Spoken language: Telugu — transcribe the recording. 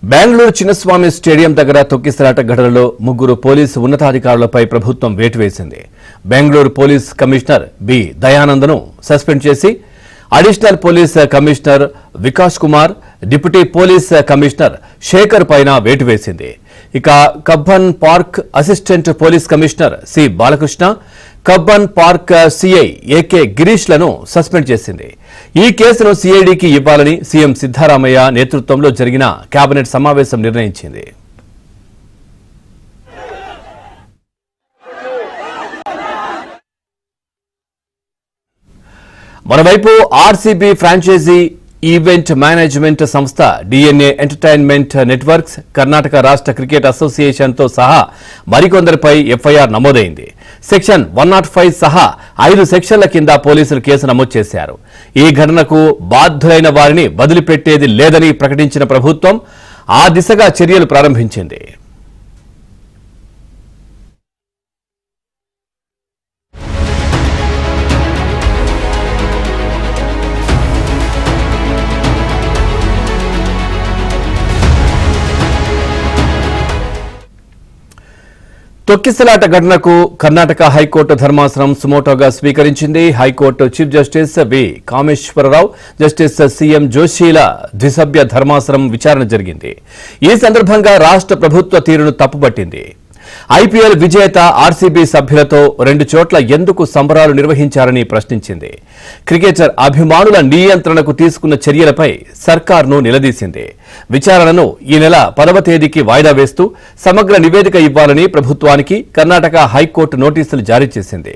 బెంగళూరు చిన్నస్వామి స్టేడియం దగ్గర తొక్కిసలాట ఘటనలో ముగ్గురు పోలీసు ఉన్నతాధికారులపై ప్రభుత్వం వేటు వేసింది. బెంగళూరు పోలీస్ కమిషనర్ బి దయానందను సస్పెండ్ చేసి additional police commissioner Vikas Kumar, deputy police commissioner Shekhar పైన వేటు వేసింది. ఇక Cubbon park assistant police commissioner C Balakrishna, Cubbon park CI AK Girish లను సస్పెండ్ చేసింది. ఈ కేసును సిఐడికి ఇవ్వాలని సీఎం సిద్ధారామయ్య నేతృత్వంలో జరిగిన కేబినెట్ సమావేశం నిర్ణయించింది. మరోవైపు ఆర్సీబీ ఫ్రాంచైజీ ఈవెంట్ మేనేజ్మెంట్ సంస్థ డిఎన్ఏ ఎంటర్టైన్మెంట్ నెట్వర్క్స్, కర్ణాటక రాష్ట్ర క్రికెట్ అసోసియేషన్తో సహా మరికొందరిపై ఎఫ్ఐఆర్ నమోదైంది. సెక్షన్ 105 సహా 5 సెక్షన్ల కింద పోలీసులు కేసు నమోదు చేశారు. ఈ ఘటనకు బాధ్యులైన వారిని వదిలిపెట్టేది లేదని ప్రకటించిన ప్రభుత్వం ఆ దిశగా చర్యలు ప్రారంభించింది. తొక్కిసలాట ఘటనకు కర్ణాటక హైకోర్టు ధర్మాసనం సుమోటోగా స్వీకరించింది. హైకోర్టు చీఫ్ జస్టిస్ వి కామేశ్వరరావు, జస్టిస్ సిఎం జోషిల ద్విసభ్య ధర్మాసనం విచారణ జరిగింది. ఈ సందర్భంగా రాష్ట్ర ప్రభుత్వ తీరును తప్పుపట్టింది. ఐపీఎల్ విజేత ఆర్సీబీ సభ్యులతో 2 చోట్ల ఎందుకు సంబరాలు నిర్వహించారని ప్రశ్నించింది. క్రికెటర్ అభిమానుల నియంత్రణకు తీసుకున్న చర్యలపై సర్కార్ను నిలదీసింది. విచారణను ఈ నెల 10వ తేదీకి వాయిదా వేస్తూ సమగ్ర నివేదిక ఇవ్వాలని ప్రభుత్వానికి కర్ణాటక హైకోర్టు నోటీసులు జారీ చేసింది.